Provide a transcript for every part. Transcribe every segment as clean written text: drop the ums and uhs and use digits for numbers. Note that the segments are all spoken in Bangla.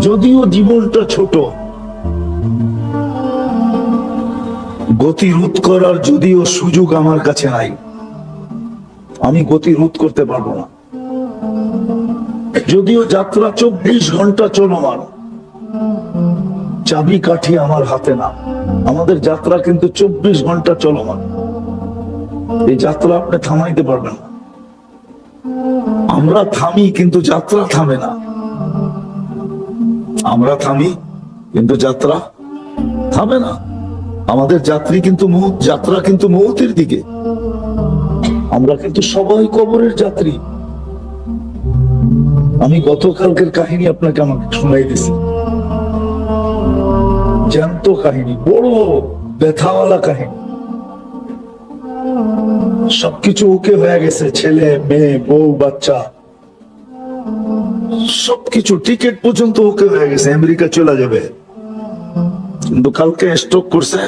যদিও জীবনটা ছোট, গতি রোধ করার যদিও সুযোগ আমার কাছে নাই, আমি গতি রোধ করতে পারবো না। যদিও যাত্রা 24 ঘন্টা চলমান, চাবি কাঠি আমার হাতে না। আমাদের যাত্রা কিন্তু 24 ঘন্টা চলমান। এই যাত্রা আপনি থামাইতে পারবেন না। আমরা থামি কিন্তু যাত্রা থামে না। আমরা থামি কিন্তু যাত্রা থামে না। আমাদের যাত্রা কিন্তু মৌতের দিকে। আমরা কিন্তু সবাই কবরের যাত্রী। আমি গতকালকের কাহিনী আপনাকে আমাকে শোনাই দিছি, জ্যান্ত কাহিনী, বড় ব্যথাওয়ালা কাহিনী। সবকিছু ওকে হয়ে গেছে, ছেলে মেয়ে বউ বাচ্চা সবকিছু, টিকিট পর্যন্ত ওকে হয়ে গেছে, আমেরিকা চলে যাবে। কিন্তু কালকে স্ট্রোক করছে,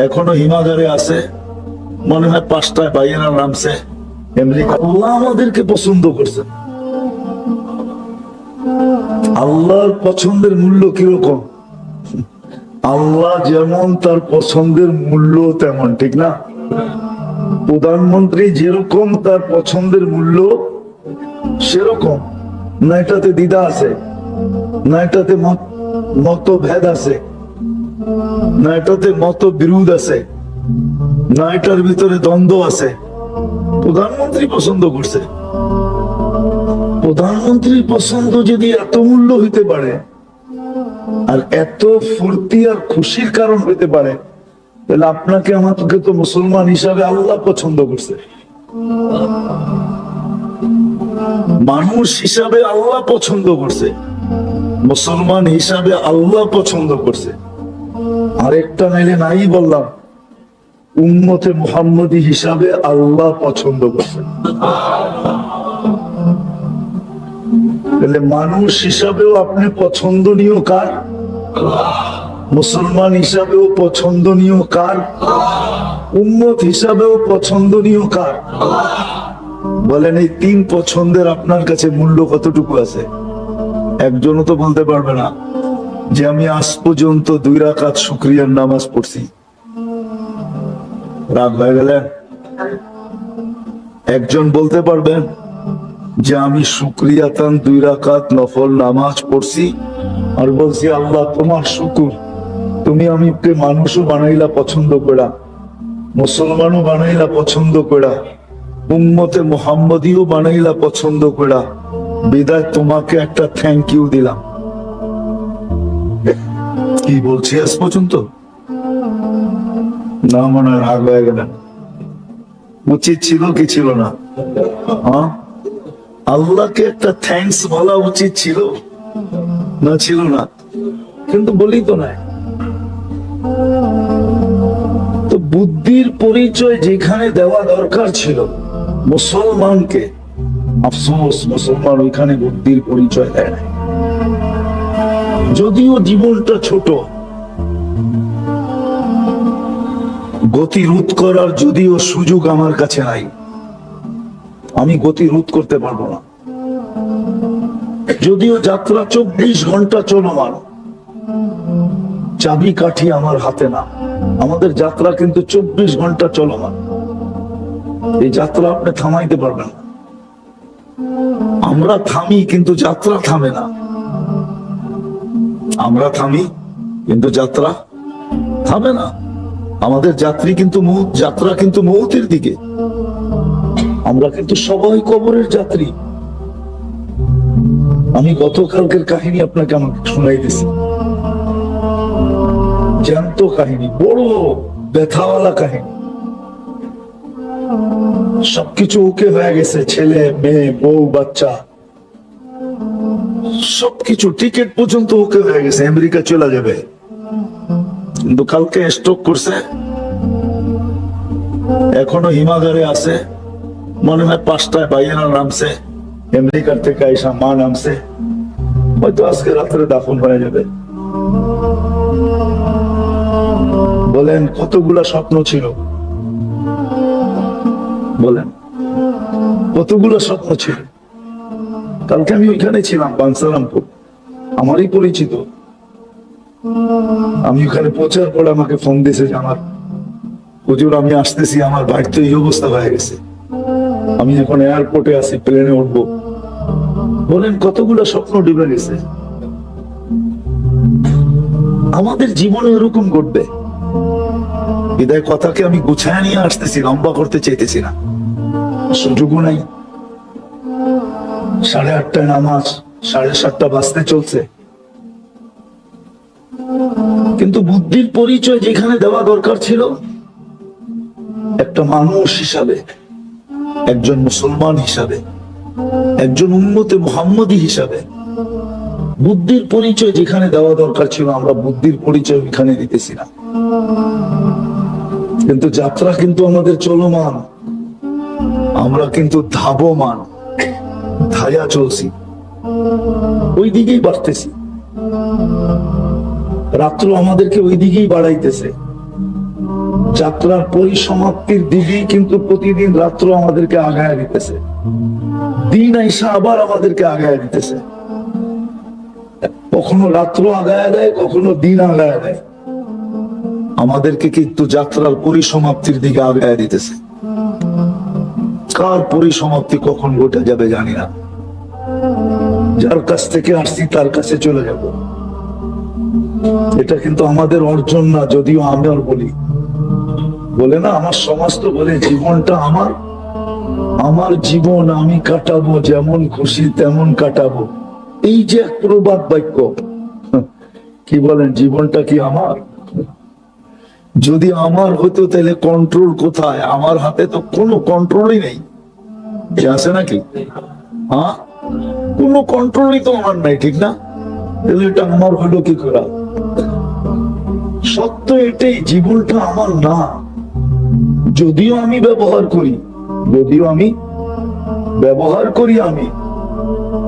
এখনো হিমাগারে আছে। মনে হয় 5টায় বাইরে নামছে আমেরিকা। আল্লাহ আমাদেরকে পছন্দ করছে। আল্লাহর পছন্দের মূল্য কিরকম? আল্লাহ যেমন তার পছন্দের মূল্য তেমন, ঠিক না? প্রধানমন্ত্রী যেরকম তার পছন্দের মূল্য সেরকম। না এটাতে দ্বিধা আছে, না এটাতে মতভেদ আছে, না এটাতে মত বিরোধ আছে, না এটার ভিতরে দ্বন্দ্ব আছে। প্রধানমন্ত্রী পছন্দ করছে। প্রধানমন্ত্রীর পছন্দ যদি এত মূল্য হইতে পারে আর এত ফুর্তি আর খুশির কারণ হইতে পারে, তাহলে আপনাকে আমাকে তো মুসলমান হিসাবে আল্লাহ পছন্দ করছে। মানুষ হিসাবে আল্লাহ পছন্দ করছে, মুসলমান হিসাবে আল্লাহ পছন্দ করছে। আরেকটা নাইলে নাই বললাম, উম্মতে মুহাম্মদী হিসাবে আল্লাহ পছন্দ করছে। তাহলে মানুষ হিসাবেও আপনি পছন্দনীয় কার? মুসলমান হিসাবেও পছন্দনীয় কার? উম্মত হিসাবেও পছন্দনীয় কার? বলেন, এই 3 পছন্দের আপনার কাছে মূল্য কতটুকু আছে? একজনও তো বলতে পারবে না যে আমি আজ পর্যন্ত 2 রাকাত শুকরিয়ার নামাজ পড়ছি। রাগ হয়ে গেলেন? একজন বলতে পারবেন যে আমি শুকরিয়াতান 2 রাকাত নফল নামাজ পড়ছি আর বলছি আল্লাহ তোমার শুকুর, তুমি আমাকে মানুষও বানাইলা পছন্দ করা, মুসলমানও বানাইলা পছন্দ করা, উম্মতে মুহাম্মদীও বানাইলা পছন্দ করা, বিদায় তোমাকে একটা থ্যাংক ইউ দিলাম। কি বলছি আজ পর্যন্ত? না, মনে হয় রাগ হয়ে গেলেন। উচিত ছিল কি ছিল না? হ্যাঁ, আল্লাহকে একটা থ্যাঙ্কস বলা উচিত ছিল না? ছিল না, কিন্তু বলি তো নাই। তো বুদ্ধির পরিচয় যেখানে দেওয়া দরকার ছিল মুসলমানকে, আফসোস মুসলমান ওইখানে বুদ্ধির পরিচয় দেয় না। যদিও জীবনটা ছোট, গতি রোধ করার যদিও সুযোগ আমার কাছে নাই, আমি গতি রোধ করতে পারবো না। যদিও যাত্রা 24 ঘন্টা চলমান, চাবি কাঠি আমার হাতে না। আমাদের যাত্রা কিন্তু 24 ঘন্টা চলমান। এই যাত্রা আপনি থামাইতে পারবেন না। আমরা থামি কিন্তু যাত্রা থামে না। আমরা থামি কিন্তু যাত্রা থামে না। আমাদের যাত্রা কিন্তু মৌতের দিকে। আমরা কিন্তু সবাই কবরের যাত্রী। আমি গতকালকের কাহিনী আপনাকে আমাকে শোনাই দিছি, জ্যান্ত কাহিনী, বড় ব্যথাওয়ালা কাহিনী। সবকিছু ওকে হয়ে গেছে, ছেলে মেয়ে বউ বাচ্চা সবকিছু, টিকিট পর্যন্ত ওকে হয়ে গেছে, আমেরিকা চলে যাবে। কিন্তু কালকে স্ট্রোক করছে, এখনো হিমাগারে আছে। মনে হয় 5টায় বাইরে নামছে আমেরিকার থেকে, আইসা মা নামছে, হয়তো আজকে রাত্রে দাফন হয়ে যাবে। বলেন কতগুলা স্বপ্ন ছিল? বলেন কতগুলো স্বপ্ন ছিল? কালকে আমি ওইখানে ছিলাম বাঞ্ছারামপুর, আমারই পরিচিত। আমি ওখানে পৌঁছার পর আমাকে ফোন দিয়েছে যে আমার হুজুর আমি আসতেছি, আমার বাড়িতে এই অবস্থা হয়ে গেছে, আমি এখন এয়ারপোর্টে আছি, প্লেনে উঠবো। বলেন কতগুলো স্বপ্ন ডুবে গেছে। আমাদের জীবনে এরকম ঘটবে। বিদায় কথাকে আমি গুছায় নিয়ে আসতেছি, লম্বা করতে চাইতেছি না, সুযোগও নাই। 8:30টায় নামাজ, 7:30 বাজতে চলছে, কিন্তু বুদ্ধির পরিচয় যেখানে দেওয়া দরকার ছিল, একটা মানুষ হিসাবে, একজন মুসলমান হিসাবে, একজন উম্মতে মুহাম্মদী হিসাবে বুদ্ধির পরিচয় যেখানে দেওয়া দরকার ছিল, আমরা বুদ্ধির পরিচয় এখানে দিতেছি না। কিন্তু যাত্রা কিন্তু আমাদের চলমান, আমরা কিন্তু ধাবমান, ধায়া চলছি, ওই দিকেই বাড়তেছি। রাত্র আমাদেরকে ওই দিকেই বাড়াইতেছে। যাত্রার পরিসমাপ্তির দিকেই কিন্তু প্রতিদিন রাত্র আমাদেরকে আগায় দিতেছে, দিন আইসা আবার আমাদেরকে আগায় দিতেছে। কখনো রাত্র আগায় দেয়, কখনো দিন আগায় দেয়, আমাদেরকে কিন্তু যাত্রার পরিসমাপ্তির দিকে আগায় দিতেছে। কার পরিসমাপ্তি কখন ঘটে যাবে জানি না। যার কাছ থেকে আসছি তার কাছে চলে যাব, এটা কিন্তু আমাদের অর্জন না। যদিও আমি আর বলি, বলে না আমার সমাজ তো বলে জীবনটা আমার, আমার জীবন আমি কাটাবো, যেমন খুশি তেমন কাটাবো। এই যে এক প্রবাদ বাক্য, কি বলেন জীবনটা কি আমার? যদি আমার হতো তাহলে কন্ট্রোল কোথায়? আমার হাতে তো কোনো কন্ট্রোলই নেই, আছে নাকি? হ্যাঁ, কোনো কন্ট্রোলই তো আমার নাই, ঠিক না? তাহলে এটা আমার হলো কি করে? সত্য এটাই, জীবনটা আমার না। যদিও আমি ব্যবহার করি, যদিও আমি ব্যবহার করি আমি,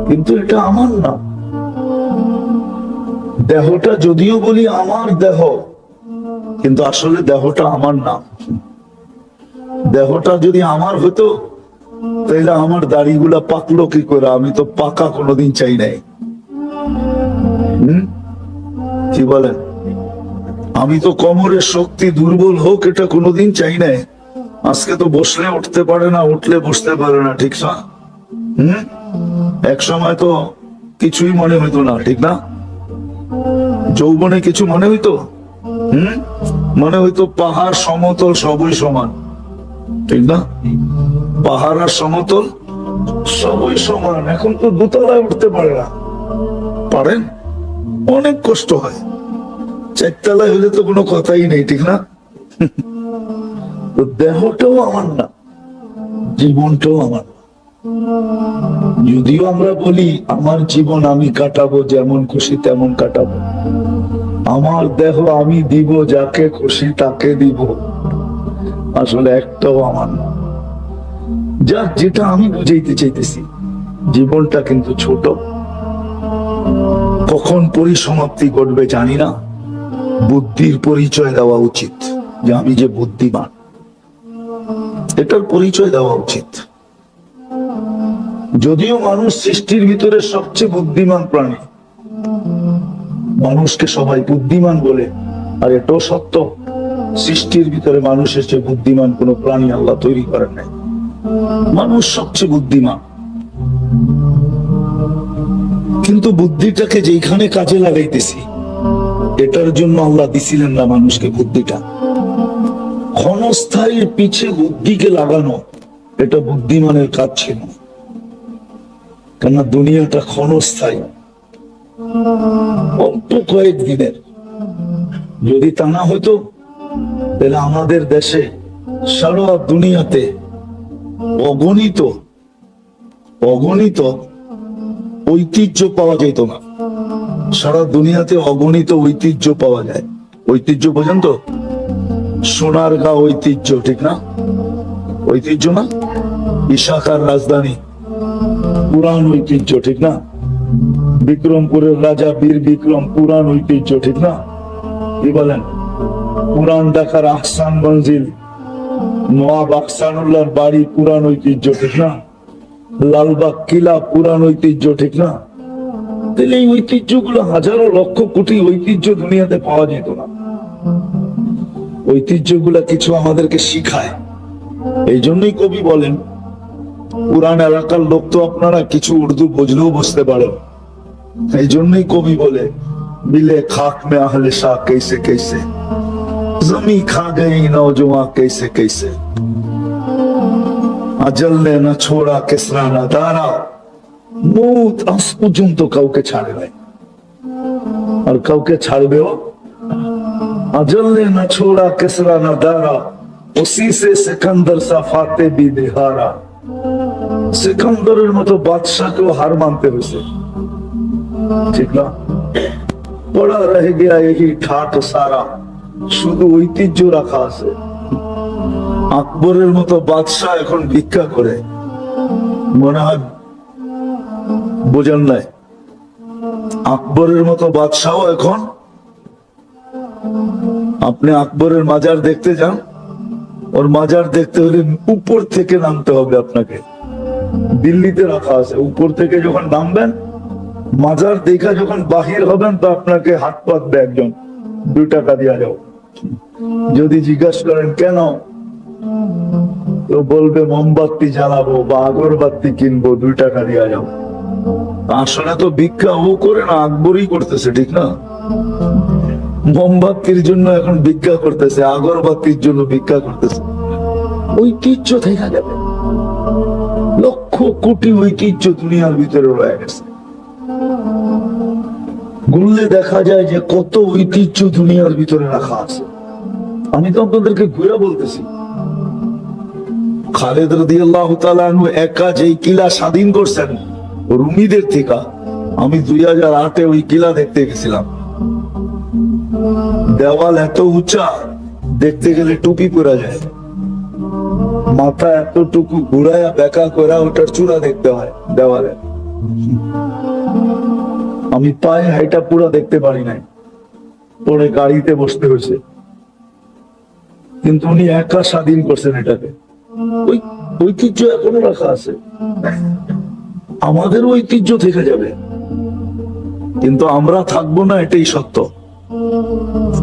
কিন্তু এটা আমার না। দেহটা যদিও বলি আমার দেহ, কিন্তু আসলে দেহটা আমার না। দেহটা যদি আমার হতো তাহলে আমার দাড়িগুলা পাকলো কি করে? আমি তো পাকা কোনোদিন চাই নাই। কি বলেন? আমি তো কোমরের শক্তি দুর্বল হোক এটা কোনোদিন চাই নাই। আজকে তো বসলে উঠতে পারে না, উঠলে বসতে পারে না, ঠিক না? এক সময় তো কিছুই মনে হইতো না, ঠিক না? যৌবনে কিছু মনে হইতো? মনে হইতো পাহাড় সমতল সবই সমান, ঠিক না? পাহাড় আর সমতল সবই সমান। এখন তো দোতলায় উঠতে পারে না। পারেন? অনেক কষ্ট হয়। 4তলায় হলে তো কোনো কথাই নেই, ঠিক না? তো দেহটাও আমার না, জীবনটাও আমার না। যদিও আমরা বলি আমার জীবন আমি কাটাবো, যেমন খুশি তেমন কাটাবো, আমার দেহ আমি দিব, যাকে খুশি তাকে দিব, আসলে একটাও আমার না। যা যেটা আমি বুঝাইতে চাইতেছি, জীবনটা কিন্তু ছোট, কখন পরিসমাপ্তি ঘটবে জানি না। বুদ্ধির পরিচয় দেওয়া উচিত, যে আমি যে বুদ্ধিমান, এটার পরিচয় দেওয়া উচিত। যদিও মানুষ সৃষ্টির ভিতরে সবচেয়ে বুদ্ধিমান প্রাণী, মানুষকে সবাই বুদ্ধিমান বলে, আর এটাও সত্য, সৃষ্টির ভিতরে মানুষের চেয়ে বুদ্ধিমান কোন প্রাণী আল্লাহ তৈরি করেন নাই। মানুষ সবচেয়ে বুদ্ধিমান, কিন্তু বুদ্ধিটাকে যেখানে কাজে লাগাইতেছি, এটার জন্য আল্লাহ দিছিলেন না মানুষকে বুদ্ধিটা। ক্ষণস্থায়ীর পিছে বুদ্ধিকে লাগানো, এটা বুদ্ধিমানের কাজ ছিল, কেননা দুনিয়াটা ক্ষণস্থায়ী, অল্প কয়েকদিনের। যদি তা না হতো তাহলে আমাদের দেশে সারা দুনিয়াতে অগণিত অগণিত ঐতিহ্য পাওয়া যেত না। সারা দুনিয়াতে অগণিত ঐতিহ্য পাওয়া যায়। ঐতিহ্য পর্যন্ত সোনারগাঁও ঐতিহ্য, ঠিক না? ঐতিহ্য না? ইশাখার রাজধানী, পুরাণ ঐতিহ্য, ঠিক না? বিক্রমপুরের রাজা বীর বিক্রম, পুরাণ ঐতিহ্য, ঠিক না? কি বলেন? পুরাণ ঢাকার আহসান মঞ্জিল, নওয়াব আহসানুল্লাহর বাড়ি, পুরাণ ঐতিহ্য, ঠিক না? লালবাগ কিলা পুরান ঐতিহ্য, ঠিক না? তাহলে এই ঐতিহ্যগুলো হাজারো লক্ষ কোটি ঐতিহ্য দুনিয়াতে পাওয়া যেত না। ঐতিহ্যগুলা কিছু আমাদেরকে শিখায়। এই জন্যই কবি বলেন, পুরান এলাকার লোক তো আপনারা কিছু উর্দু বুঝলেও বুঝতে পারেন। এই জন্যই কবি বলে, মিলে খাক মে আহলে শাহ कैसे कैसे জমি খা গई नौजवान कैसे कैसे अजल ने न छोड़ा किसरा न दारा মৌত আজ পর্যন্ত কাউকে ছাড়ে নাই, আর কাউকে ছাড়বেও। अजल ने न छोड़ा किसरा न दारा उसी से सिकंदर सा फाते भी दिहारा। सिकंदरेর মতো বাদশাকেও হার মানতে হয়েছে, ঠিক না? পড়া রহে গিয়া এই ঠাট সারা, শুধু ঐতিহ্য রাখা আছে। আকবরের মতো বাদশাহ এখন ভিক্ষা করে, মনে হয় বোঝেন নাই? আকবরের মতো বাদশাহ এখন, আপনি আকবরের মাজার দেখতে যান, ওর মাজার দেখতে হলে উপর থেকে নামতে হবে আপনাকে। দিল্লিতে রাখা আছে, উপর থেকে যখন নামবেন, মাজার দেখা যখন বাহির হবেন, তো আপনাকে হাত পাতবে একজন, 2 টাকা দিয়া যাও। যদি জিজ্ঞাসা করেন কেন, তো বলবে মোমবাতি জ্বালাবো বা আগরবাতি কিনবো, 2 টাকা দিয়া যাও। আসলে তো ভিক্ষা ও করে না, আকবরই করতেছে, ঠিক না? মোমবাতির জন্য এখন ভিক্ষা করতেছে, আগরবাতির জন্য ভিক্ষা করতেছে। ঐতিহ্য দেখা যাবে, লক্ষ কোটি ঐতিহ্য দুনিয়ার ভিতরে রয়ে গেছে। ঘুরলে দেখা যায় যে কত ঐতিহ্য দুনিয়ার ভিতরে রাখা আছে। আমি তো আপনাদেরকে ঘুরে বলতেছি, খালেদ রাদিয়াল্লাহু তাআলা আনহু একা যেই কিলা স্বাধীন করছেন রুমিদের থেকে, আমি 2008-এ ওই কিলা দেখতে গেছিলাম। দেওয়াল এত উঁচা, দেখতে গেলে টুপি পরা যায়। মাথা এতটুকু ঘুরায়া বেকা করে ওটার চূড়া দেখতে হয় দেওয়ালে। আমি পায়ে হাইটা পুরো দেখতে পারি নাই, পরে গাড়িতে বসতে হয়েছে। কিন্তু উনি একা স্বাধীন করছেন এটাকে। ওই ঐতিহ্য এখনো রাখা আছে, আমাদের ঐতিহ্য থেকে যাবে, কিন্তু আমরা থাকবো না, এটাই সত্য।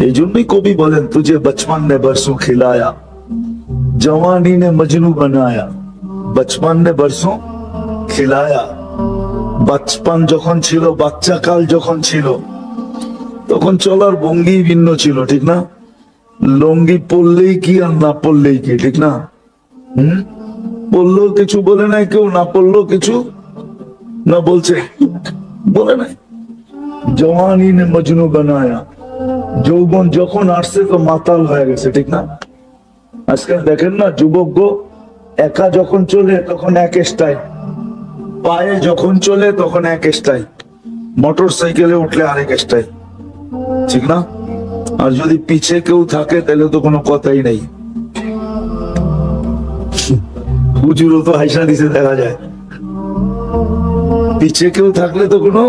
এই জন্যই কবি বলেন, তুঝে বচপন নে বরসোं खिलाया जवानी ने मजनू बनाया। बचपन ने बरसों खिलाया, বাচপান যখন ছিল, বাচ্চা কাল যখন ছিল, তখন চলার ভঙ্গি ভিন্ন ছিল, ঠিক না? লঙ্গি পড়লেই কি আর না পড়লেই কি, ঠিক না? পড়লেও কিছু বলে নাই কেউ, না পড়লেও কিছু না বলছে, বলে নাই। জওয়ানি নে মজনু বানায়া, যৌবন যখন আসছে তো মাতাল হয়ে গেছে, ঠিক না? আজকাল দেখেন না, যুবক একা যখন চলে তখন এক স্টাইল, পায়ে যখন চলে তখন এক স্টাইল, মোটর সাইকেলে উঠলে আরেক স্টাইল, ঠিক না? আর যদি পিছে কেউ থাকে তাহলে তো কোনো কথাই নেই। হুজুরও তো হাইসা দিছে দেখা যায়, পিছে কেউ থাকলে তো কোনো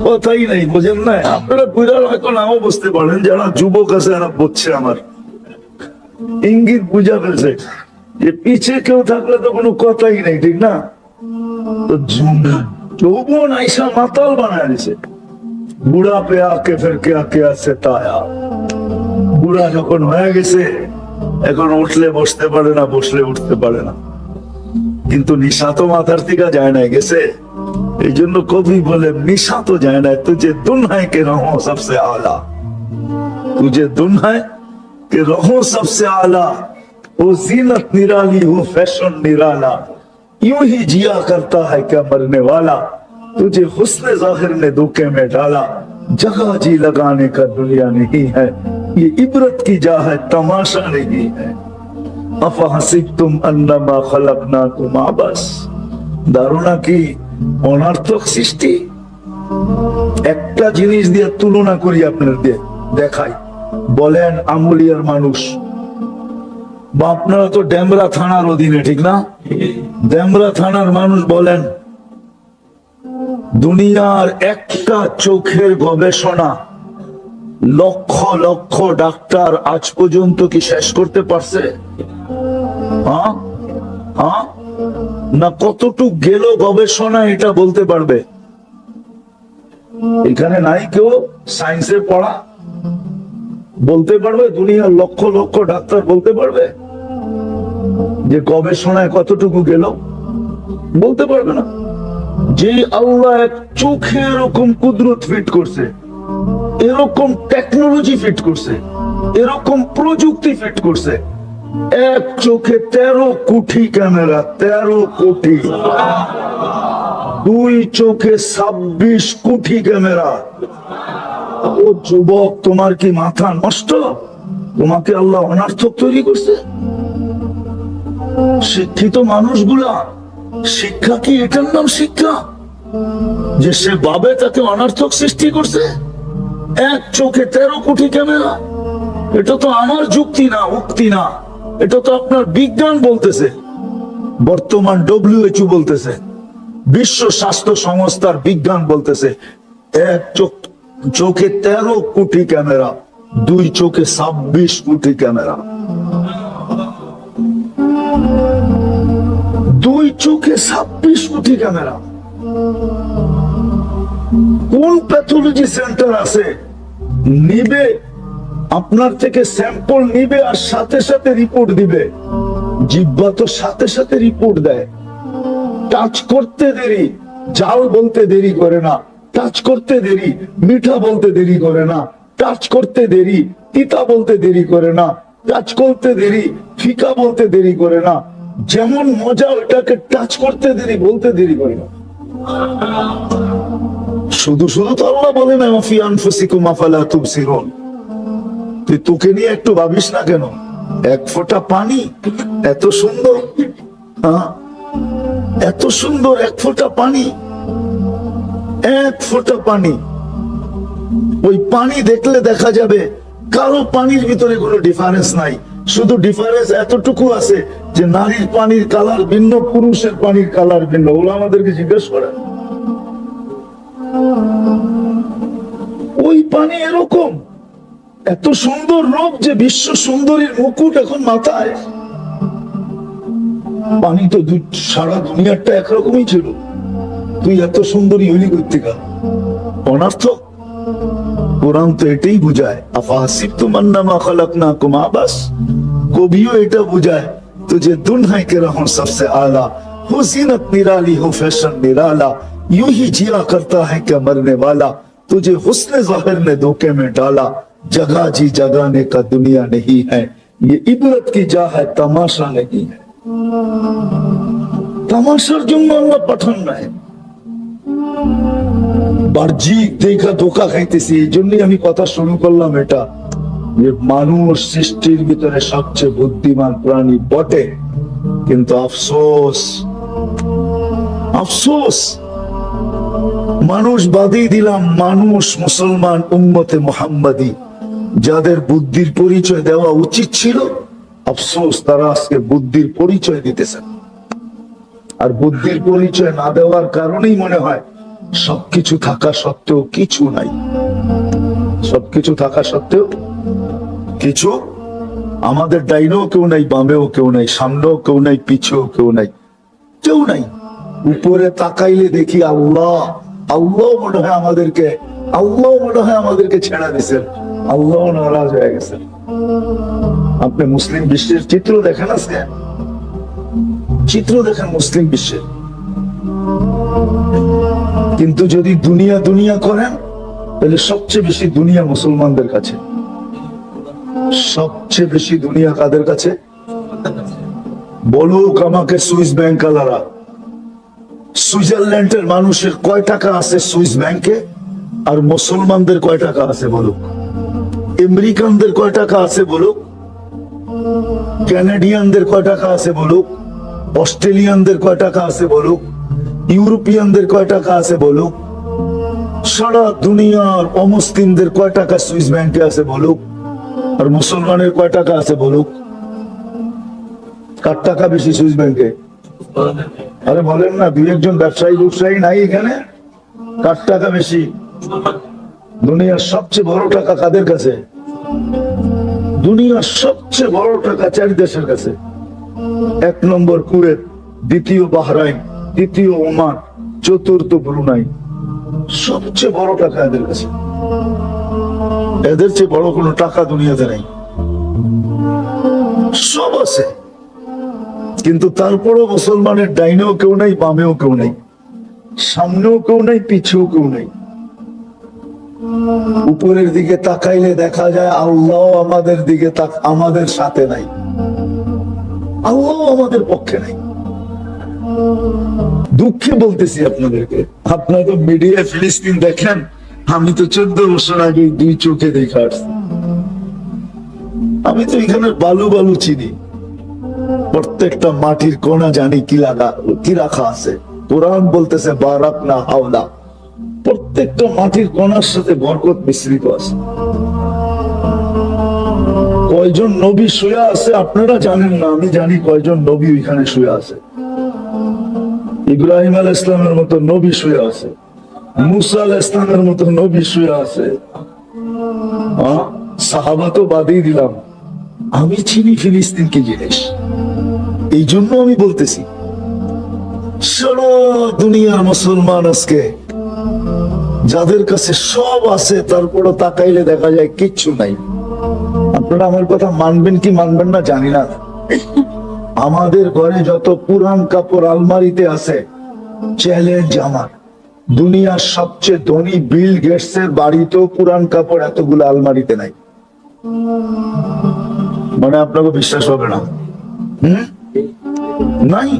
কথাই নেই, বোঝেন না? আপনারা বুঝার হয়তো নাও বুঝতে পারেন, যারা যুবক আছে এরা বুঝছে, আমার ইঙ্গিত বুঝা ফেলছে যে পিছে কেউ থাকলে তো কোনো কথাই নেই, ঠিক না? তো যৌবন আইসা মাতাল বানায় দিছে। বুড়া পে আকে ফের কে আকে আছে তায়া, বুড়া যখন হয়ে গেছে এখন উঠলে বসতে পারে না, বসলে উঠতে পারে না, কিন্তু নিশা তো মাথার থেকে যায় না, গেছে। এই জন্য কবি বলে, নিশা তো যায় না, তুঝে দুনহায় কে রহো সবসে আলা, तुझे दुन है कि रहो सबसे आला, वो जीनत निराली हो फैशन निराला, यूं ही जिया करता है क्या मरने वाला, तुझे हुस्न जाहिर ने धोखे में डाला, जगह जी लगाने का दुनिया नहीं है, ये इबरत की जा है तमाशा नहीं है, अफहसिबतुम अन्नमा खलकनाकुम आबस। ধারণা কি অনর্থক সৃষ্টি? একটা জিনিস দিয়ে তুলনা করি, আপনার দিয়ে দেখাই। বলেন আমুলিয়ার মানুষ, বা আপনারা তো ডেমরা থানার অধীনে, ঠিক না? ডেমরা থানার মানুষ বলেন, দুনিয়ার একটা চোখের গবেষণা লক্ষ লক্ষ ডাক্তার আজ পর্যন্ত কি শেষ করতে পারছে? না কতটুক গেল গবেষণা এটা বলতে পারবে? এখানে নাই কেউ সায়েন্সে পড়া বলতে পারবে? দুনিয়ার লক্ষ লক্ষ ডাক্তার বলতে পারবে যে গবেষণায় কতটুকু গেল? বলতে পারবে না। যে আল্লাহ এক চোখে এরকম কুদরত ফিট করছে, এরকম টেকনোলজি ফিট করছে, এরকম প্রযুক্তি ফিট করছে, এক চোখে 13 কোটি ক্যামেরা, 13 কোটি, দুই চোখে 26 কোটি ক্যামেরা। ও যুবক, তোমার কি মাথা নষ্ট? তোমাকে আল্লাহ অনার্থক তৈরি করছে? শিক্ষিত মানুষগুলা, শিক্ষা কি এটার নাম শিক্ষা যে সে ভাবে তাকে অনার্থক সৃষ্টি করছে? এক চোখে 13 কোটি ক্যামেরা, এটা তো আমার যুক্তি না, উক্তি না, এটা তো আপনার বিজ্ঞান বলতেছে। বর্তমান WHO বলতেছে, বিশ্ব স্বাস্থ্য সংস্থার বিজ্ঞান বলতেছে এক চোখে 13 কোটি ক্যামেরা, দুই চোখে 26 কোটি ক্যামেরা। দুই চোখে 26 কোটি ক্যামেরা। কোন প্যাথোলজি সেন্টার আছে নিবে আপনার থেকে স্যাম্পল নিবে আর সাথে সাথে রিপোর্ট দিবে? জিহ্বা তো সাথে সাথে রিপোর্ট দেয়। টাচ করতে দেরি, জাল বলতে দেরি করে না। টাচ করতে দেরি, মিঠা বলতে দেরি করে না। টাচ করতে দেরি, তিতা বলতে দেরি করে না। টাচ করতে দেরি, ফিকা বলতে দেরি করে না। যেমন মজা ওটাকে টাচ করতে দেরি, বলতে দেরি করে না। শুধু শুধু তো আল্লাহ বলে না ফি আনফুসিকুম আফালা তুবসিরুন। তুই তোকে নিয়ে একটু ভাবিস না কেন? এক ফোঁটা পানি এত সুন্দর, এত সুন্দর এক ফোঁটা পানি, এক ফোঁটা পানি। ওই পানি দেখলে দেখা যাবে কারো পানির ভিতরে কোনো ডিফারেন্স নাই। শুধু ডিফারেন্স এতটুকু আছে যে নারীর পানির কালার ভিন্ন, পুরুষের পানির কালার ভিন্ন। ওরা আমাদেরকে জিজ্ঞেস করে ওই পানি এরকম এত সুন্দর রূপ যে বিশ্ব সুন্দরীর মুকুট এখন মাথায়। পানি তো সারা দুনিয়াটা একরকমই ছিল, তুই এত সুন্দরী হইলি কর্তিকা? অনার্থক। কোরআন তো এটাই বুঝায়, আফাহাসিবতুম আন্নামা খালাকনাকুম আবাস। কবিও এটা বুঝায়, তুঝে দুনহাই কে রহম সবসে আলা, হো জিনত নিরালি, হো ফैशन निराला, यूं ही जिया करता है क्या मरने वाला, तुझे हुस्न ज़ाहिर ने धोखे में डाला, जगह जी जगाने का दुनिया नहीं है, ये इबरत की जा है, तमाशा नहीं है। তামাশার জন্য আল্লাহ পাঠান নাই। বাহ্যিক দেখা ধোকা খাইতেছি, এই জন্যই আমি কথা শুরু করলাম এটা, যে মানুষ সৃষ্টির ভিতরে সবচেয়ে বুদ্ধিমান প্রাণী বটে, কিন্তু আফসোস, আফসোস মানুষ বাদই দিলাম, মানুষ মুসলমান উম্মতে মুহাম্মাদি যাদের বুদ্ধির পরিচয় দেওয়া উচিত ছিল, আফসোস তারা আজকে বুদ্ধির পরিচয় দিতেছে। আর বুদ্ধির পরিচয় না দেওয়ার কারণেই মনে হয় সবকিছু থাকা সত্ত্বেও কিছু নাই। সবকিছু থাকা সত্ত্বেও কিছু, আমাদের ডাইনেও কেউ নাই, বামেও কেউ নাই, সামনেও কেউ নাই, পিছেও কেউ নাই, কেউ নাই। উপরে তাকাইলে দেখি আল্লাহ, আল্লাহ মনে হয় আমাদেরকে, আল্লাহ মনে হয় আমাদেরকে ছেড়া দিয়েছেন, আল্লাহ নারাজ হয়ে গেছেন। আপনি মুসলিম বিশ্বের চিত্র দেখেন, আজকে চিত্র দেখেন মুসলিম বিশ্বের। কিন্তু যদি দুনিয়া দুনিয়া করেন, তাহলে সবচেয়ে বেশি দুনিয়া মুসলমানদের কাছে। সবচেয়ে বেশি দুনিয়া কাদের কাছে? বলুক আমাকে সুইস ব্যাংক আলারা। সুইজারল্যান্ডের মানুষের কয় টাকা আছে সুইস ব্যাংকে, আর মুসলমানদের কয় টাকা আছে বলুক? আমেরিকানদের কয় টাকা আছে বলুক? কানাডিয়ানদের কয় টাকা আছে বলুক? অস্ট্রেলিয়ানদের কয় টাকা আছে বলুক? ইউরোপিয়ানদের কয় টাকা আছে বলুক? সারা দুনিয়ার অমুসলিমদের কয় টাকা সুইস ব্যাংকে আছে বলুক? আর মুসলমানের কয় টাকা আছে বলুক? কার টাকা বেশি সুইস ব্যাংকে? আরে বলেন না, দুই একজন ব্যবসায়ী ব্যবসায়ী নাই এখানে? কার টাকা বেশি? দুনিয়ার সবচেয়ে বড় টাকা কাদের কাছে? দুনিয়ার সবচেয়ে বড় টাকা 4 দেশের কাছে। 1 নম্বর কুয়েত, দ্বিতীয় বাহরাইন, তৃতীয় ওমান, চতুর্থ ব্রুনাই। সবচেয়ে বড় টাকা এদের কাছে, এদের চেয়ে বড় কোনো টাকা দুনিয়াতে নেই। সব আছে, কিন্তু তারপরও মুসলমানের ডাইনেও কেউ নাই, বামেও কেউ নাই, সামনেও কেউ নাই, পিছেও কেউ নাই। উপরের দিকে তাকাইলে দেখা যায় আল্লাহ আমাদের দিকে আমাদের সাথে নাই, আল্লাহ আমাদের পক্ষে নাই। দুঃখে বলতেছি আপনাদেরকে, আপনারা তো মিডিয়া ফিলিস্তিন দেখেন, আমি তো 14 বছর আগে 2 চোখে দেখা আসছি। আমি তো এখানে বালু বালু চিনি, প্রত্যেকটা মাটির কোণা জানি কি রাখা আছে। কোরআন বলতেছে বারাক না হাওলা, প্রত্যেকটা মাটির কোণার সাথে বরকত মিশ্রিত আছে। কয়জন নবী শুয়ে আছে আপনারা জানেন না, আমি জানি কয়জন নবী ওইখানে শুয়ে আছে। ইব্রাহিম আলাইহিস সালামের মতো নবী শুয়ে আছে, মুসা আলাইহিস সালামের মতো নবী শুয়ে আছে। সাহাবা তো বাদই দিলাম, আমি চিনি ফিলিস্তিন কি জিনিস। এই জন্য আমি বলতেছি সারা দুনিয়ার মুসলমান আজকে যাদের কাছে সব আছে, তারপরও তাকাইলে দেখা যায় কিচ্ছু নাই। আপনারা আমার কথা মানবেন কি মানবেন না জানি না। আমাদের ঘরে যত পুরান কাপড় আলমারিতে আছে, চ্যালেঞ্জ আমার, দুনিয়ার সবচেয়ে ধনী বিল গেটস এর বাড়িতেও পুরান কাপড় এতগুলো আলমারিতে নাই। মানে আপনাকে বিশ্বাস হবে না। নাই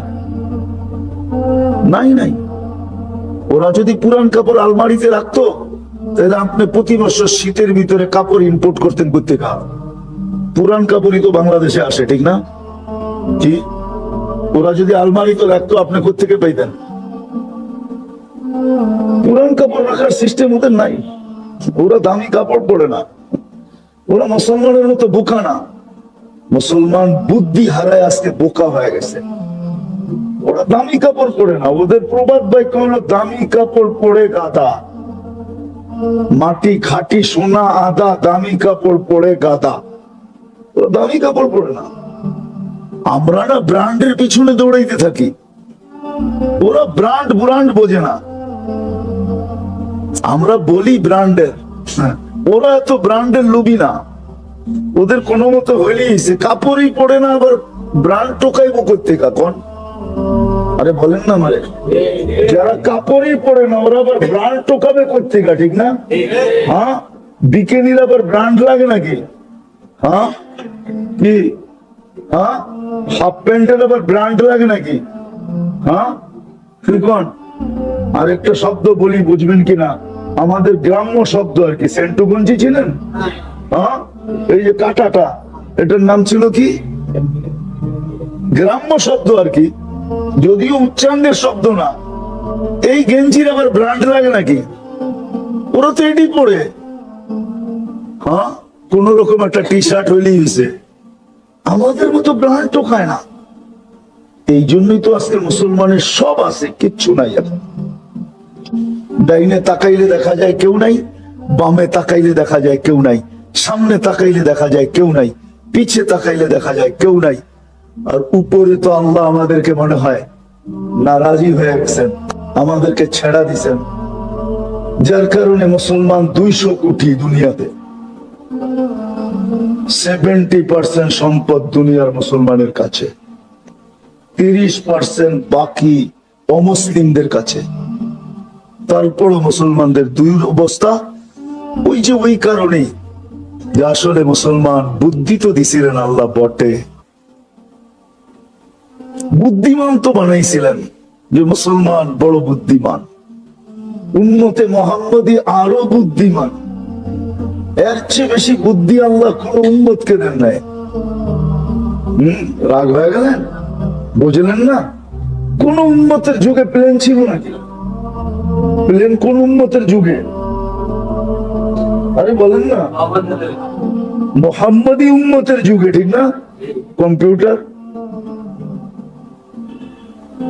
নাই নাই, ওরা যদি পুরান কাপড় আলমারিতে রাখতো তাহলে আপনি প্রতি বছর শীতের ভিতরে কাপড় ইম্পোর্ট করতেন কোথেকে? পুরান কাপড়ই তো বাংলাদেশে আসে, ঠিক না? কি ওরা যদি আলমারিতে রাখতো আপনি কোথেকে পাইতেন? পুরান কাপড় রাখার সিস্টেম ওদের নাই। ওরা দামি কাপড় পরে না, ওরা মুসলমানের মতো বোকা না। মুসলমান বুদ্ধি হারায় আজকে বোকা হয়ে গেছে। ওরা দামি কাপড় পরে না, ওদের প্রবাদ বাক্য হলো দামি কাপড় পরে গাদা, মাটি খাটি সোনা আদা, দামি কাপড় পরে গাদা। ওরা দামি কাপড় পরে না। আমরা না ব্র্যান্ডের পিছনে দৌড়াইতে থাকি, ওরা ব্র্যান্ড ব্র্যান্ড বোঝে না। আমরা বলি ব্র্যান্ডের, ওরা এত ব্র্যান্ডের লোভী না। ওদের কোনো মতো হইলেই কাপড়ই পড়ে না, আবার ব্র্যান্ড টোকাইবো করতে কখন? আরে বলেন না, মানে যারা কাপড়ই পরে না ওরা আবার ব্র্যান্ড টোকাবে করতে, ঠিক না? হ্যাঁ, বিকেনির আবার ব্র্যান্ড লাগে নাকি? হ্যাঁ কি? হ্যাঁ, হাফ প্যান্টের আবার ব্র্যান্ড লাগে নাকি? হ্যাঁ, আর একটা শব্দ বলি, বুঝবেন কিনা, আমাদের গ্রাম্য শব্দ আর কি। সেন্টু গঞ্জি ছিলেন? হ্যাঁ, এই যে কাটাটা, এটার নাম ছিল কি? গ্রাম্য শব্দ আর কি, যদিও উচ্চাঙ্গের শব্দ না। এই গেঞ্জির আবার ব্র্যান্ড লাগে নাকি? ওরা তো এটি পরে, হ্যাঁ, কোন রকম একটা টি শার্ট হইলেই হয়েছে। আমাদের মতো ব্র্যান্ড তো খায় না। এই জন্যই তো আজকে মুসলমানের সব আছে, কিচ্ছু নাই। এখন ডাইনে তাকাইলে দেখা যায় কেউ নাই, বামে তাকাইলে দেখা যায় কেউ নাই, সামনে তাকাইলে দেখা যায় কেউ নাই, পিছে তাকাইলে দেখা যায় কেউ নাই। আর উপরে তো আল্লাহ আমাদেরকে মনে হয় নারাজি হয়ে গেছেন, আমাদেরকে ছেড়া দিছেন, যার কারণে মুসলমান 200 কোটি দুনিয়াতে। 70% সম্পদ দুনিয়ার মুসলমানের কাছে, 30% বাকি অমুসলিমদের কাছে। তারপরও মুসলমানদের দুই অবস্থা। ওই কারণেই যে আসলে মুসলমান বুদ্ধি তো দিছিলেন আল্লাহ বটে, বুদ্ধিমান তো বানাইছিলেন, যে মুসলমান বড় বুদ্ধিমান, উম্মতে মুহাম্মদী আরো বুদ্ধিমান। এর চেয়ে বেশি বুদ্ধি আল্লাহ কোন উম্মতকে দেন নাই। রাগ হয়ে গেলেন? বুঝলেন না? কোন উম্মতের যুগে প্লেন ছিল নাকি? প্লেন কোন উম্মতের যুগে? আরে বলেন না, মুহাম্মদী উম্মতের যুগে, ঠিক না? কম্পিউটার,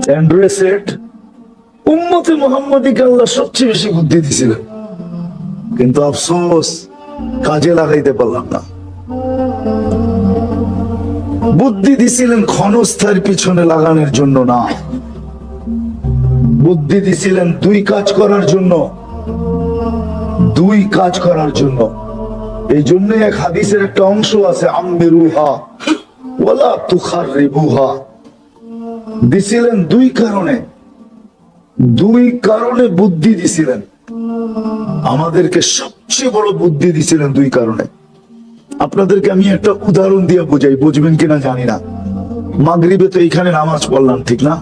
অ্যান্ড্রয়েড সেট, উম্মতে মুহাম্মদীকে আল্লাহ সবচেয়ে বেশি বুদ্ধি দিয়েছিলেন। কিন্তু আফসোস কাজে লাগাইতে পারলাম না। বুদ্ধি দিছিলেন ক্ষণস্থায়ীর পিছনে লাগানোর জন্য না, বুদ্ধি দিছিলেন দুই কাজ করার জন্য, দুই কাজ করার জন্য। এই জন্য এক হাদিসের একটা অংশ আছে, আম্মিরুহা ওয়ালা তুখাররিবুহা। দিছিলেন দুই কারণে, দুই কারণে বুদ্ধি দিছিলেন আমাদেরকে, সবচেয়ে বড় বুদ্ধি দিছিলেন দুই কারণে। আপনাদেরকে আমি একটা উদাহরণ দিয়ে বুঝাই, বুঝবেন কিনা জানি না। মাগরিবে তো এইখানে নামাজ পড়লাম, ঠিক না?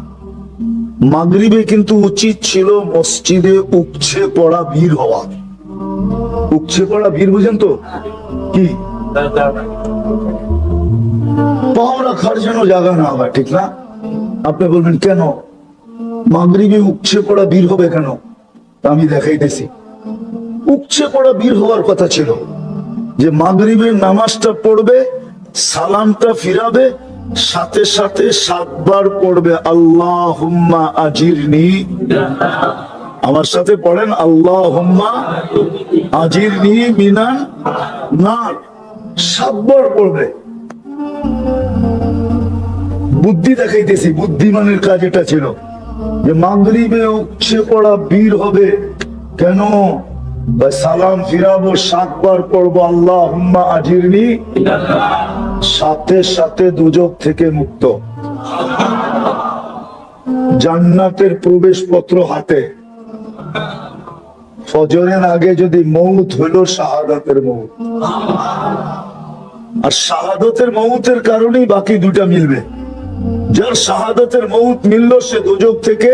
মাগরিবে কিন্তু উচিত ছিল মসজিদে উপচে পড়া ভিড় হওয়া। উপচে পড়া ভিড় বুঝেন তো কি? পাও রাখার জন্য জায়গা না হয়, ঠিক না? আপনি বলবেন কেন মাগরিবে উপচে পড়া ভিড় হবে কেন? আমি দেখাইতেছি। উপচে পড়া ভিড় হওয়ার কথা ছিল যে মাগরিবের নামাজটা পড়বে, সালামটা ফিরাবে, সাথে সাথে 7 বার পড়বে আল্লাহুম্মা আজিরনি। আমার সাথে পড়েন, আল্লাহুম্মা আজিরনি মিনান নার। 7 বার পড়বে। বুদ্ধি দেখাইতেছি, বুদ্ধিমানের কাজ এটা ছিল যে মাগরিবে উপচে পড়া ভিড় হবে কেন? সালাম ফিরাবো, 7 বার পড়বো আল্লাহুম্মা আজিরনি, সাথে সাথে দুজক থেকে মুক্ত। জান্নাতের প্রবেশপত্র হাতে। ফজরের আগে যদি মউত হইল শাহাদাতের মউত, আর শাহাদাতের মউতের কারণেই বাকি দুটা মিলবে। যার শাহাদাতের মউত মিলল সে দুজক থেকে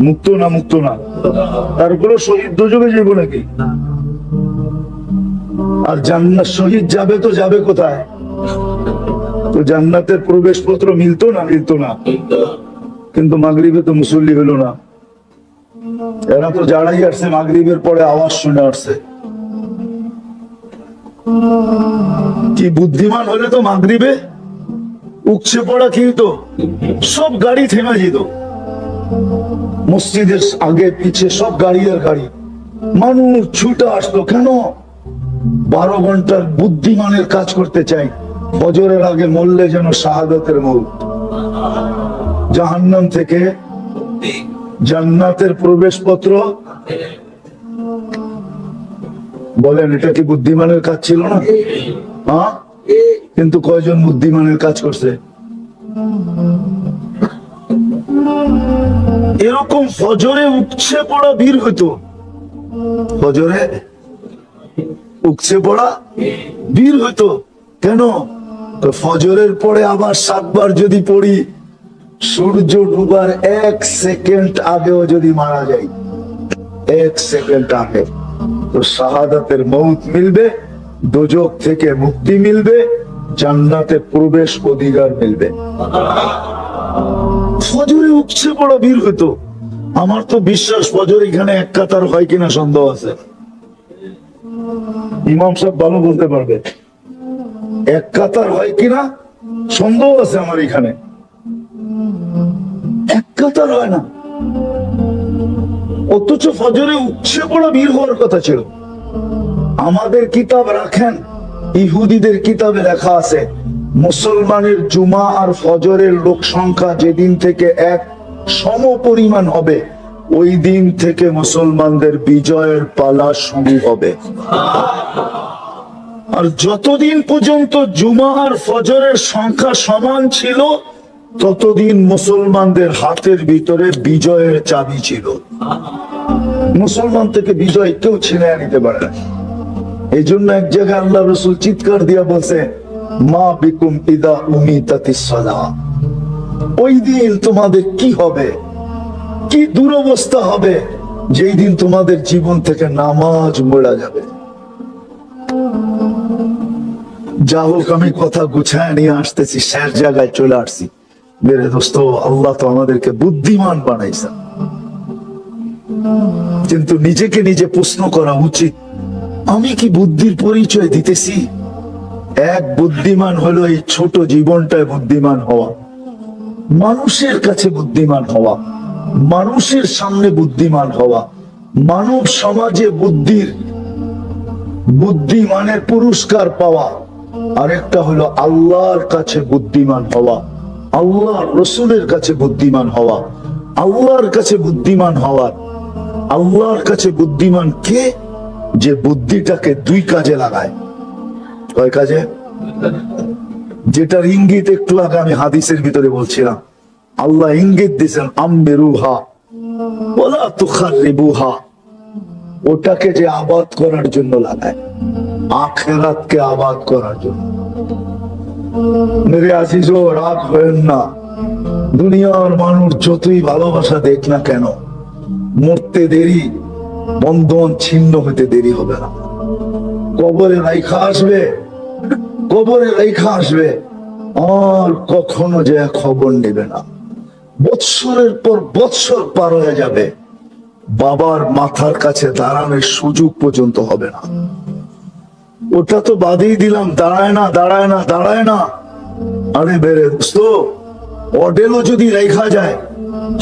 মুক্ত না? মুক্ত না। তারপরে শহীদ দুজকে যাইব নাকি? আর জান্নাত শহীদ যাবে তো যাবে কোথায়? তো জান্নাতের প্রবেশপত্র মিলতো না? মিলতো না। কিন্তু মাগরিবে তো মুসল্লি হলো না। এরা তো যারাই আসছে মাগরিবের পরে আওয়াজ শুনে আসছে। কি বুদ্ধিমান হলে তো মাগরিবে উপচে পড়া কি হতো? সব গাড়ি থেমে যেত। মসজিদের আগে পিছে সব গাড়ি আর গাড়ি, মানুষ ছুটে আসতো। কেন? 12 ঘন্টার বুদ্ধিমানের কাজ করতে চাই। ফজরের আগে মরলে যেন শাহাদাতের মউত। জাহান্নাম থেকে জান্নাতের প্রবেশপত্র। বলেন এটা কি বুদ্ধিমানের কাজ ছিল না? হ্যাঁ, কিন্তু কয়জন বুদ্ধিমানের কাজ করছে? এরকম ফজরে উপচে পড়া ভিড় হইতো। ফজরে উপচে পড়া ভিড় হইতো কেন? ফজরের পরে আবার 7 বার যদি পড়ি, সূর্য ডুবার 1 সেকেন্ড আগেও যদি মারা যায়, 1 সেকেন্ড আগে, তো শাহাদাতের মউত মিলবে, দোজখ থেকে মুক্তি মিলবে, জান্নাতে প্রবেশ অধিকার মিলবে। ফজরে উপচে পড়া ভিড় হইতো। আমার তো বিশ্বাস ফজর এখানে এক কাতার হয় কিনা সন্দেহ আছে। ইমাম সাহেব ভালো বলতে পারবে, এক কাতার হয় কিনা সন্দেহ আছে আমার এখানে। এক কাতার হয় না, অথচ ফজরে উপচে পড়া ভিড় হওয়ার কথা ছিল। আমাদের কিতাব রাখেন, ইহুদিদের কিতাবে লেখা আছে মুসলমানের জুমা আর ফজরের লোক সংখ্যা যেদিন থেকে এক সম পরিমাণ হবে, ওই দিন থেকে মুসলমানদের বিজয়ের পালা শুরু হবে। আর যতদিন পর্যন্ত জুমা আর ফজরের সংখ্যা সমান ছিল, ততদিন মুসলমানদের হাতের ভিতরে বিজয়ের চাবি ছিল। মুসলমান থেকে বিজয় কেউ ছিনে নিতে পারে না। এই জন্য এক জায়গায় আল্লাহ রাসূল চিৎকার দিয়া বলছে, মা বিকুম ইদা উমিতাতিস সালাহ। ওই দিন তোমাদের কি হবে, কি দুরবস্থা হবে, যেই দিন তোমাদের জীবন থেকে নামাজ মরে যাবে। যা হোক, আমি কথা গুছায় নিয়ে আসতেছি, শেষ জায়গায় চলে আসছি। মেরে দোস্ত, আল্লাহ তো আমাদেরকে বুদ্ধিমান বানাইছে, কিন্তু নিজেকে নিজে প্রশ্ন করা উচিত, আমি কি বুদ্ধির পরিচয় দিতেছি? এক বুদ্ধিমান হলো এই ছোট জীবনটায় বুদ্ধিমান হওয়া, মানুষের কাছে বুদ্ধিমান হওয়া, মানুষের সামনে বুদ্ধিমান হওয়া, মানব সমাজে বুদ্ধিমানের পুরস্কার পাওয়া, আরেকটা হলো আল্লাহর কাছে বুদ্ধিমান হওয়া, আল্লাহ রসুলের কাছে বুদ্ধিমান হওয়া। আল্লাহর কাছে বুদ্ধিমান হওয়ার, আল্লাহর কাছে বুদ্ধিমান কে? যে বুদ্ধিটাকে দুই কাজে লাগায়। কয় কাজে? যেটার ইঙ্গিত একটু আগে আমি হাদিসের ভিতরে বলছিলাম, আল্লাহ ইঙ্গিত দিয়েছেন আম্মিরুহা ওয়ালা তুখাররিবুহা, ওটাকে যে আবাদ করার জন্য লাগায়, আখিরাতকে আবাদ করার জন্য। মেরে আজিজো, রাগ হয়েন না। দুনিয়ার মানুষ যতই ভালোবাসা দেখ না কেন, মরতে দেরি, বন্ধন ছিন্ন হতে দেরি হবে না। কবরে রাইখা আসবে, কবরে রাইখা আসবে, আর কখনো যে খবর নেবে না। বৎসরের পর বৎসর পার হয়ে যাবে, বাবার মাথার কাছে দাঁড়ানোর সুযোগ পর্যন্ত হবে না। ওটা তো বাদেই দিলাম, দাঁড়ায় না, দাঁড়ায় না, দাঁড়ায় না। আরে বেরে দোস্ত, অডেলও যদি রেখা যায়,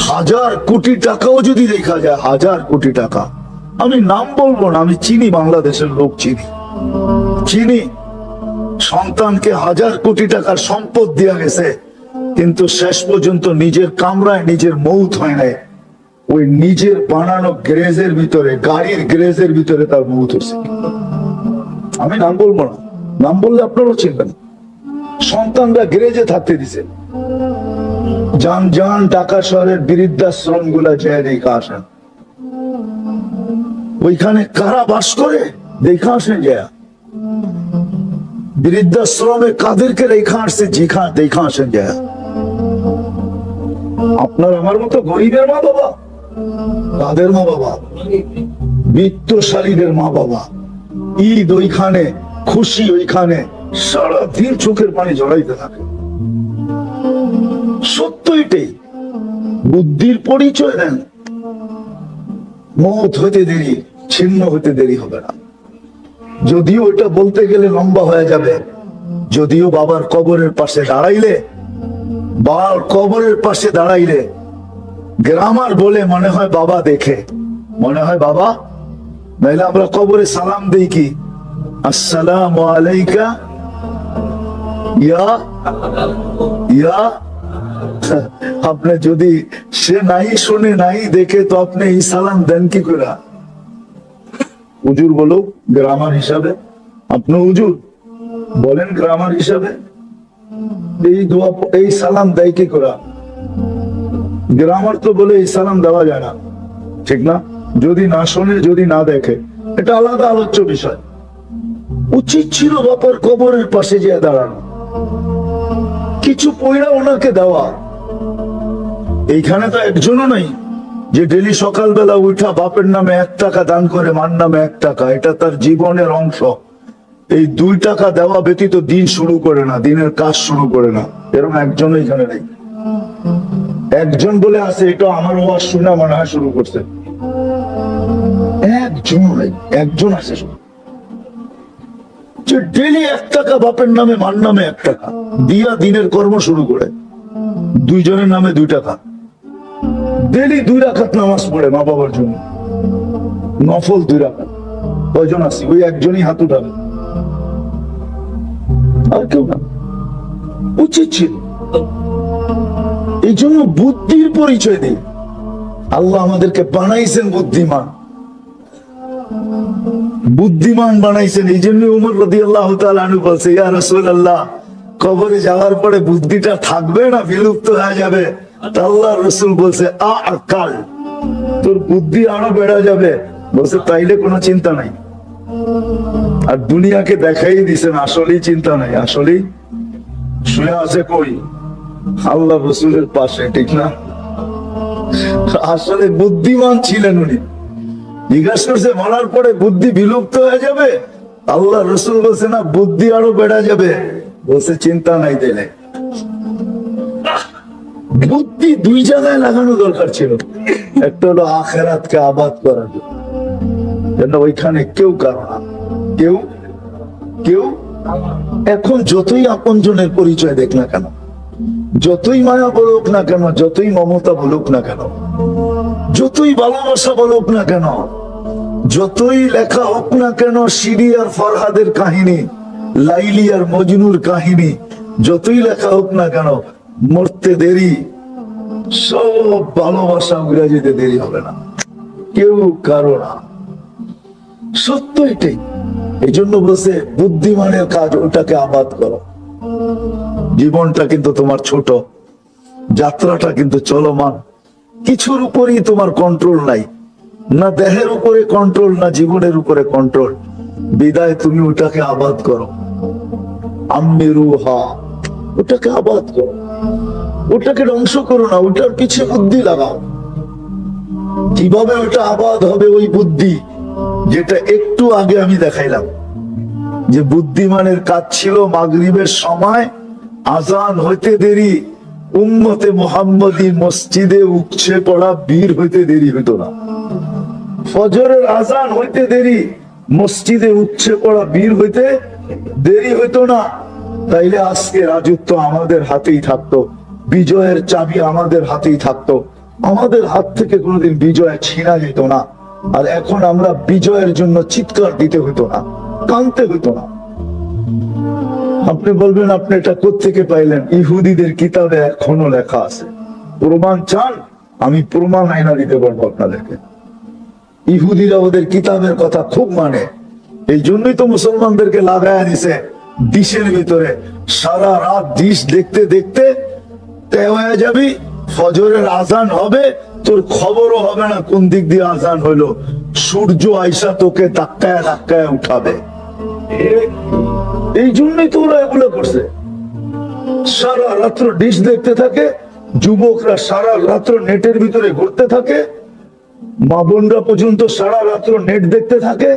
1000 কোটি টাকাও যদি রেখা যায়, 1000 কোটি টাকা, আমি নাম বলবো না, আমি চিনি, বাংলাদেশের লোক চিনি, চিনি। সন্তানকে 1000 কোটি টাকার সম্পদ দেওয়া গেছে, কিন্তু শেষ পর্যন্ত নিজের কামরায় নিজের মৌত হয় নাই, ওই নিজের বানানো গ্যারেজের ভিতরে, গাড়ির গ্যারেজের ভিতরে তার মৌত হয়েছে। আমি নাম বলবো না, নাম বললে আপনারাও চিনবেন। সন্তানরা গ্যারেজে থাকতে দিছে, যান যান ঢাকা শহরের বৃদ্ধাশ্রম গুলা যায় দেখা আসেন, ওইখানে কারা বাস করে দেখা আসেন। যায় বৃদ্ধাশ্রমে কাদেরকে রেখা আসছে দেখা আসেন। যায় আপনার আমার মতো গরিবের মা বাবা, কাদের মা বাবা? বিত্তশালীদের মা বাবা। ঈদ ওইখানে, খুশি ওইখানে, সারাদিন চোখের পানি জড়াইতে থাকে। সত্য এটাই, বুদ্ধির পরিচয় দেন, মৌত হইতে দেরি, ছিন্ন হইতে দেরি হবে না। যদিও এটা বলতে গেলে লম্বা হয়ে যাবে, যদিও বাবার কবরের পাশে দাঁড়াইলে, বাবার কবরের পাশে দাঁড়াইলে গ্রামার বলে মনে হয় বাবা দেখে, মনে হয় বাবা। নাইলে আমরা কবরে সালাম দেই কি, আসসালামু আলাইকা ইয়া ইয়া। আপনি যদি সে নাই শুনে নাই দেখে, তো আপনি এই সালাম দেন কি করে? হুজুর বলো গ্রামার হিসাবে, আপনি হুজুর বলেন গ্রামার হিসাবে, এই দোয়া, এই সালাম দেয় কি করে? গ্রামার তো বলে এই সালাম দেওয়া যায় না, ঠিক না? যদি না শোনে, যদি না দেখে, এটা আলাদা আলোচ্য বিষয়। উচিত ছিল বাবার কবরের পাশে যে দাঁড়ানো, কিছু পয়সা ওনাকে দেওয়া। এইখানে তো একজনও নাই যে ডেলি সকালবেলা উঠা বাপের নামে 1 টাকা দান করে, মার নামে 1 টাকা, এটা তার জীবনের অংশ। এই 2 টাকা দেওয়া ব্যতীত দিন শুরু করে না, দিনের কাজ শুরু করে না, এরকম একজন এখানে নেই। একজন বলে আছে, এটা আমার ওয়াজ শুনে মনে হয় শুরু করছে, একজন নাই, একজন আছে যে ডেলি 1 টাকা বাপের নামে মার নামে 1 টাকা দিয়া দিনের কর্ম শুরু করে। 2 জনের নামে 2 টাকা, ডেলি 2 রাকাত নামাজ পড়ে মা বাবার জন্য, নফল 2 রাকাত। কয়জন আছে? ওই একজনই হাত উঠাবে, আর কেউ না। উচিত ছিল। এই জন্য বুদ্ধির পরিচয় দিই। আল্লাহ আমাদেরকে বানাইছেন বুদ্ধিমান, বুদ্ধিমান বানাইছেন। এই জন্য উমর রাদিয়াল্লাহু তাআলা আনহু বলছে, ইয়া রাসূলুল্লাহ, কবরে যাওয়ার পরে বুদ্ধিটা থাকবে না বিলুপ্ত হয়ে যাবে? আল্লাহ রাসূল বলছে, আকাল, তোর বুদ্ধি আরো বেড়ে যাবে। বলছে তাইলে কোনো চিন্তা নাই। আর দুনিয়াকে দেখাই দিছেন আসলেই চিন্তা নাই, আসলেই শুয়ে আছে কই? আল্লাহ রাসূলের পাশে, ঠিক না? আসলে বুদ্ধিমান ছিলেন উনি। জিজ্ঞাসা করছে মরার পরে বুদ্ধি বিলুপ্ত হয়ে যাবে? আল্লাহ রাসূল বলছে না, বুদ্ধি আরো বেড়ে যাবে। বলছে চিন্তা নাই, দিলে বুদ্ধি 2 জায়গায় লাগানো দরকার ছিল। একটা হলো আখিরাতকে আবাদ করার জন্য, ওইখানে কেউ কারো না, কেউ কেউ। এখন যতই আপনজনের পরিচয় দেখ না কেন, যতই মায়া বলুক না কেন, যতই মমতা বলুক না কেন, যতই ভালোবাসা বলুক না কেন, যতই লেখা হোক না কেন সিরি আর ফরহাদের কাহিনী, লাইলি আর মজনুর কাহিনী যতই লেখা হোক না কেন, মরতে দেরি, সব ভালোবাসা উড়ে যেতে দেরি হবে না, কেউ কারো না। সত্য এটাই। এই জন্য বলছে বুদ্ধিমানের কাজ ওটাকে আবাদ করো। জীবনটা কিন্তু তোমার ছোট, যাত্রাটা কিন্তু চলমান, কিছুর উপরই তোমার কন্ট্রোল নাই, না দেহের উপরে কন্ট্রোল, না জীবনের উপরে কন্ট্রোল। বিদায় তুমি ওটাকে আবাদ করো, আম্মিরুহা, ওটাকে আবাদ করো, ওটাকে ধ্বংস করো না, ওটার পিছে বুদ্ধি লাগাও। কিভাবে ওটা আবাদ হবে? ওই বুদ্ধি যেটা একটু আগে আমি দেখাইলাম, যে বুদ্ধিমানের কাজ ছিল মাগরিবের সময় আজান হইতে দেরি, উম্মতে মুহাম্মদী মসজিদে উপচে পড়া বীর হইতে দেরি হইতো না। ফজরের আজান হইতে দেরি, মসজিদে উপচে পড়া বীর হইতে দেরি হইতো না। তাইলে আজকে রাজত্ব আমাদের হাতেই থাকতো, বিজয়ের চাবি আমাদের হাতেই থাকতো, আমাদের হাত থেকে কোনোদিন বিজয় ছিনা যেত না। আর এখন আমরা বিজয়ের জন্য চিৎকার দিতে হইতো না, কাঁদতে হইতো না। আপনি বলবেন আপনি এটা কোত্থেকে পাইলেন? ইহুদিদের কিতাবে এখনো লেখা আছে। প্রমাণ চান? আমি প্রমাণ আইনা দিতে পারবো আপনাদেরকে। ইহুদিরা ওদের কিতাবের কথা খুব মানে, এই জন্যই তো মুসলমানদেরকে লাগায় দিছে ডিশের ভিতরে। সারা রাত ডিশ দেখতে দেখতে তেয় হয়ে যাবি, ফজরের আজান হবে, তোর খবরও হবে না কোন দিক দিয়ে আজান হইলো। সূর্য আইসা তোকে ধাক্কায় ধাক্কায় উঠাবে। এই জন্যই তো ওরা এগুলো করছে। সারা রাত্র ডিশ দেখতে থাকে, যুবকরা সারা রাত্র নেটের ভিতরে ঘুরতে থাকে, মা বোনরা পর্যন্ত সারা রাত্র নেট দেখতে থাকে।